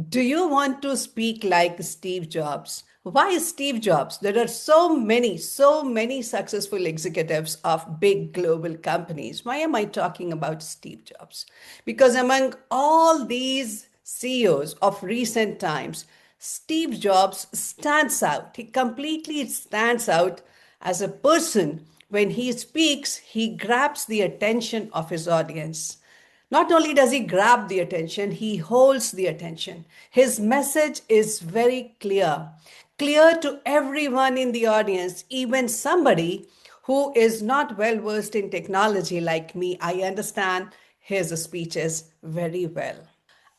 Do you want to speak like Steve Jobs? Why Steve Jobs? There are so many successful executives of big global companies. Why am I talking about Steve Jobs? Because among all these CEOs of recent times, Steve Jobs stands out. He completely stands out as a person. When he speaks, he grabs the attention of his audience. Not only does he grab the attention, he holds the attention. His message is very clear, clear to everyone in the audience, even somebody who is not well versed in technology like me. I understand his speeches very well.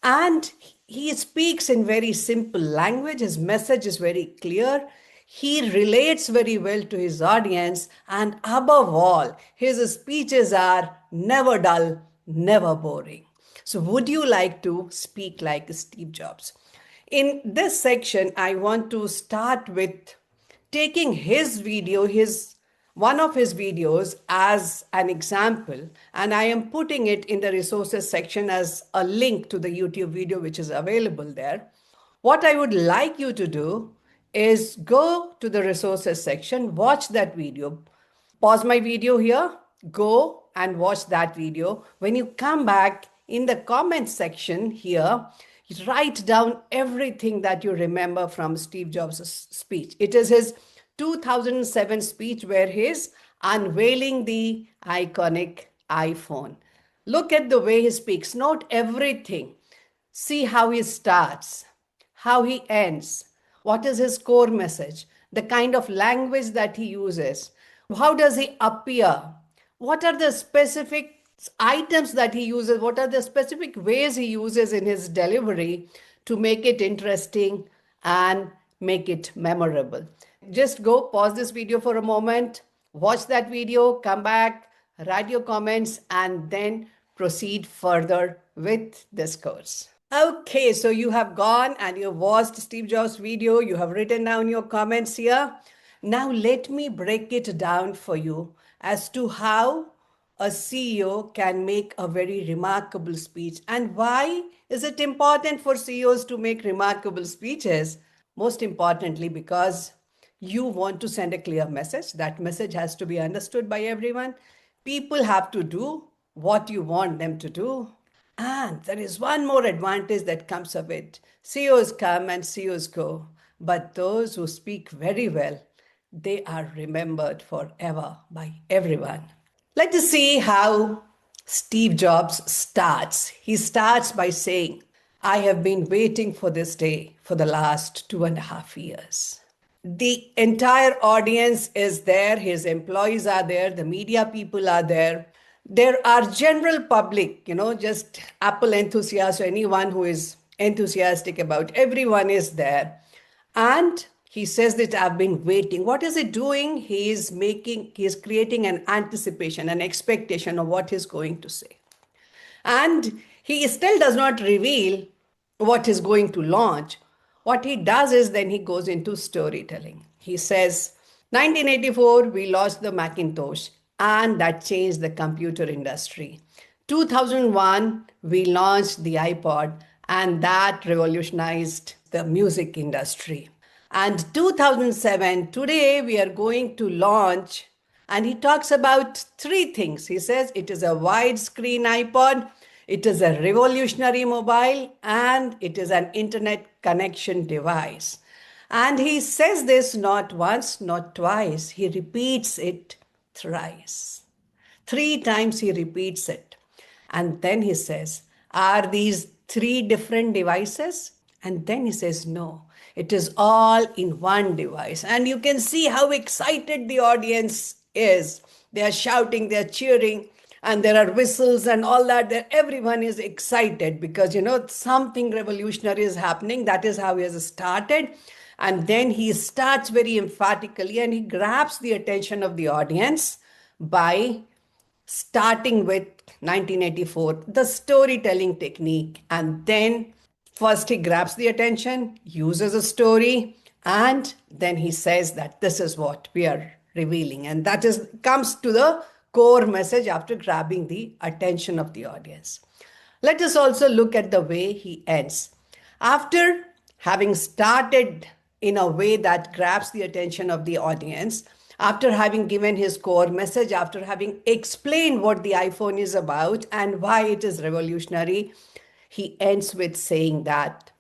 And he speaks in very simple language. His message is very clear. He relates very well to his audience. And above all, his speeches are never dull, never boring. So, would you like to speak like Steve Jobs? In this section, I want to start with taking his video, his one of his videos as an example, and I am putting it in the resources section as a link to the YouTube video which is available there. What I would like you to do is go to the resources section, watch that video, pause my video here, go and watch that video. When you come back in the comment section here, write down everything that you remember from Steve Jobs' speech. It is his 2007 speech where he's unveiling the iconic iPhone. Look at the way he speaks, note everything. See how he starts, how he ends, what is his core message, the kind of language that he uses, how does he appear, what are the specific items that he uses, what are the specific ways he uses in his delivery to make it interesting and make it memorable. Just go pause this video for a moment, watch that video, come back, write your comments, and then proceed further with this course. Okay, so you have gone and you've watched Steve Jobs' video, you have written down your comments here. Now let me break it down for you as to how a CEO can make a very remarkable speech. And why is it important for CEOs to make remarkable speeches? Most importantly, because you want to send a clear message. That message has to be understood by everyone. People have to do what you want them to do. And there is one more advantage that comes of it. CEOs come and CEOs go. But those who speak very well, they are remembered forever by everyone. Let us see how Steve Jobs starts. He starts by saying, I have been waiting for this day for the last 2.5 years. The entire audience is there. His employees are there. The media people are there. There are general public, just Apple enthusiasts or anyone who is enthusiastic about everyone is there. And he says that I've been waiting. What is he doing? He is creating an anticipation, an expectation of what he's going to say. And he still does not reveal what he's going to launch. What he does is then he goes into storytelling. He says, 1984, we launched the Macintosh, and that changed the computer industry. 2001, we launched the iPod, and that revolutionized the music industry. And 2007, today we are going to launch, and he talks about three things. He says it is a widescreen iPod, it is a revolutionary mobile, and it is an internet connection device. And he says this not once, not twice. He repeats it thrice. 3 times he repeats it. And then he says, are these 3 different devices? And then he says, no, it is all in one device. And you can see how excited the audience is. They are shouting, they are cheering, and there are whistles and all that. Everyone is excited because, something revolutionary is happening. That is how he has started. And then he starts very emphatically and he grabs the attention of the audience by starting with 1984, the storytelling technique. And then first he grabs the attention, uses a story, and then he says that this is what we are revealing. And that comes to the core message after grabbing the attention of the audience. Let us also look at the way he ends. After having started in a way that grabs the attention of the audience, after having given his core message, after having explained what the iPhone is about and why it is revolutionary, he ends with saying that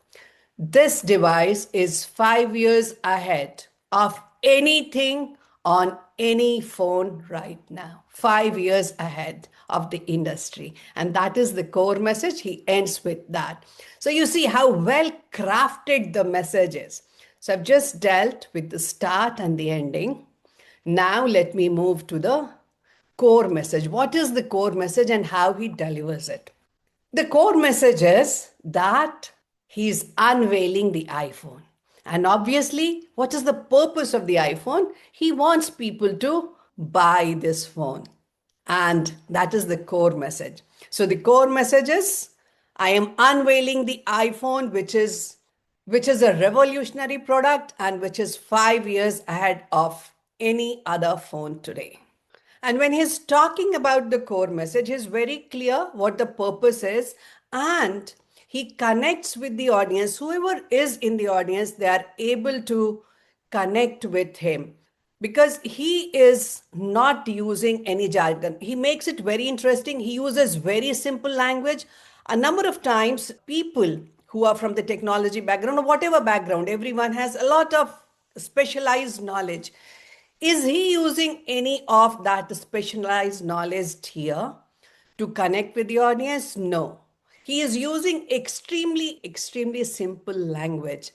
this device is 5 years ahead of anything on any phone right now. 5 years ahead of the industry. And that is the core message. He ends with that. So you see how well crafted the message is. So I've just dealt with the start and the ending. Now let me move to the core message. What is the core message and how he delivers it? The core message is that he's unveiling the iPhone. And obviously, what is the purpose of the iPhone? He wants people to buy this phone. And that is the core message. So the core message is I am unveiling the iPhone, which is a revolutionary product and which is 5 years ahead of any other phone today. And when he's talking about the core message, he's very clear what the purpose is, and he connects with the audience. Whoever is in the audience, they are able to connect with him because he is not using any jargon. He makes it very interesting. He uses very simple language. A number of times, people who are from the technology background or whatever background, everyone has a lot of specialized knowledge. Is he using any of that specialized knowledge here to connect with the audience? No. He is using extremely, extremely simple language.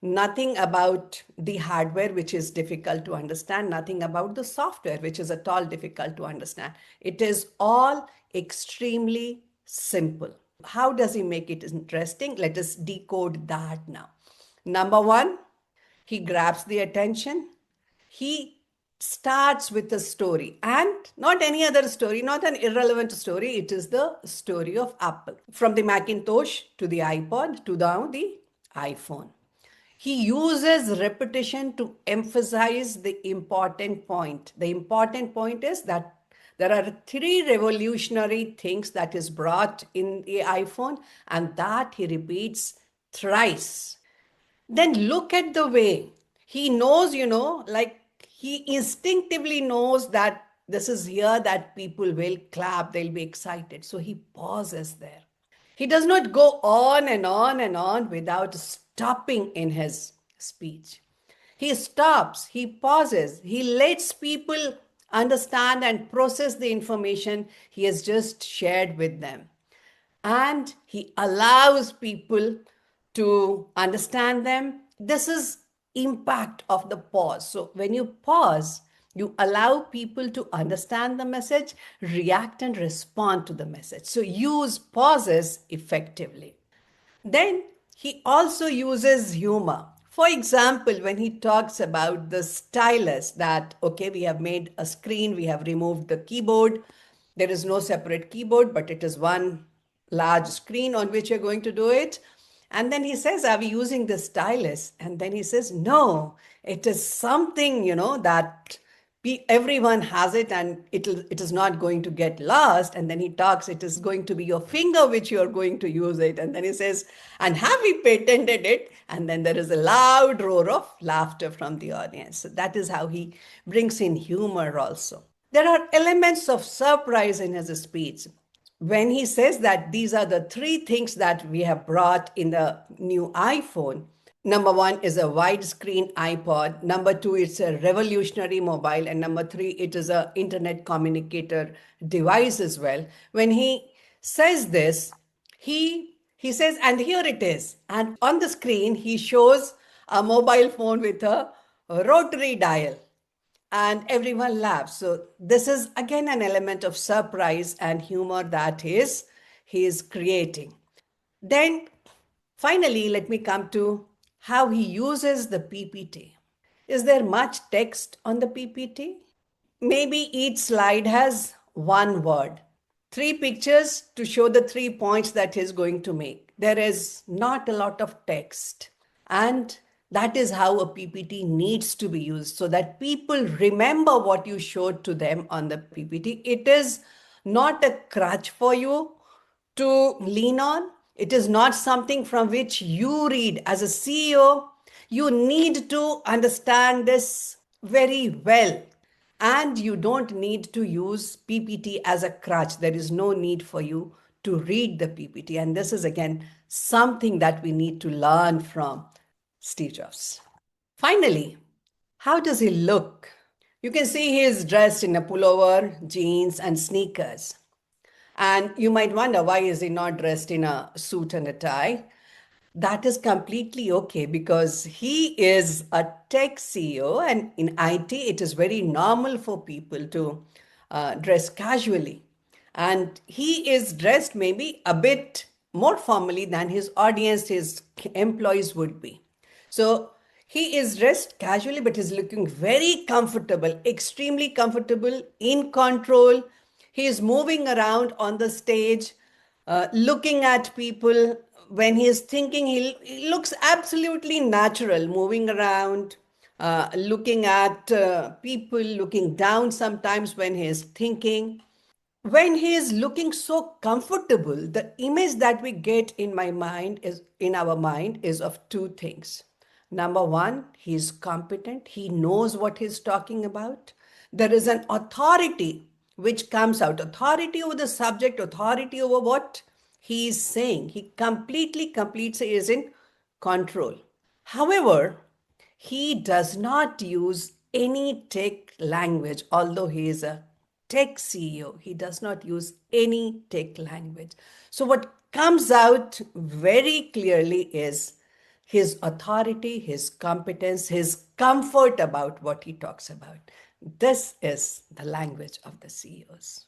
Nothing about the hardware, which is difficult to understand. Nothing about the software, which is at all difficult to understand. It is all extremely simple. How does he make it interesting? Let us decode that now. Number one, he grabs the attention. He starts with a story, and not any other story, not an irrelevant story. It is the story of Apple, from the Macintosh to the iPod to now the iPhone. He uses repetition to emphasize the important point. The important point is that there are three revolutionary things that is brought in the iPhone, and that he repeats thrice. Then look at the way he knows, like he instinctively knows that this is here that people will clap, they'll be excited. So he pauses there. He does not go on and on and on without stopping in his speech. He stops, he pauses, he lets people understand and process the information he has just shared with them. And he allows people to understand them. This is impact of the pause. So when you pause, you allow people to understand the message, react and respond to the message. So use pauses effectively. Then he also uses humor. For example, when he talks about the stylus, that, okay, we have made a screen, we have removed the keyboard. There is no separate keyboard, but it is one large screen on which you're going to do it. And then he says, are we using the stylus? And then he says, no, it is something, that everyone has it and it is not going to get lost. And then he talks, it is going to be your finger which you are going to use it. And then he says, and have we patented it? And then there is a loud roar of laughter from the audience. So that is how he brings in humor also. There are elements of surprise in his speech. When he says that these are the three things that we have brought in the new iPhone, number one is a widescreen iPod. Number two, it's a revolutionary mobile. And number three, it is an internet communicator device as well. When he says this, he says, and here it is. And on the screen, he shows a mobile phone with a rotary dial. And everyone laughs. So this is again an element of surprise and humor that he is creating. Then finally, let me come to how he uses the PPT. Is there much text on the PPT? Maybe each slide has one word, three pictures to show the 3 points that he's going to make. There is not a lot of text. And that is how a PPT needs to be used, so that people remember what you showed to them on the PPT. It is not a crutch for you to lean on. It is not something from which you read. As a CEO, you need to understand this very well. And you don't need to use PPT as a crutch. There is no need for you to read the PPT. And this is, again, something that we need to learn from Steve Jobs. Finally, how does he look? You can see he is dressed in a pullover, jeans, and sneakers. And you might wonder, why is he not dressed in a suit and a tie? That is completely okay because he is a tech CEO, and in IT, it is very normal for people to dress casually. And he is dressed maybe a bit more formally than his audience, his employees would be. So he is dressed casually, but is looking very comfortable, extremely comfortable, in control. He is moving around on the stage, looking at people. When he is thinking, he looks absolutely natural, moving around, looking at people, looking down sometimes when he is thinking. When he is looking so comfortable, the image that we get in our mind is of two things. Number one, he is competent, he knows what he's talking about. There is an authority which comes out, authority over the subject, authority over what he is saying. He completely completes, he is in control. However, he does not use any tech language, although he is a tech CEO. He does not use any tech language. So, what comes out very clearly is his authority, his competence, his comfort about what he talks about. This is the language of the CEOs.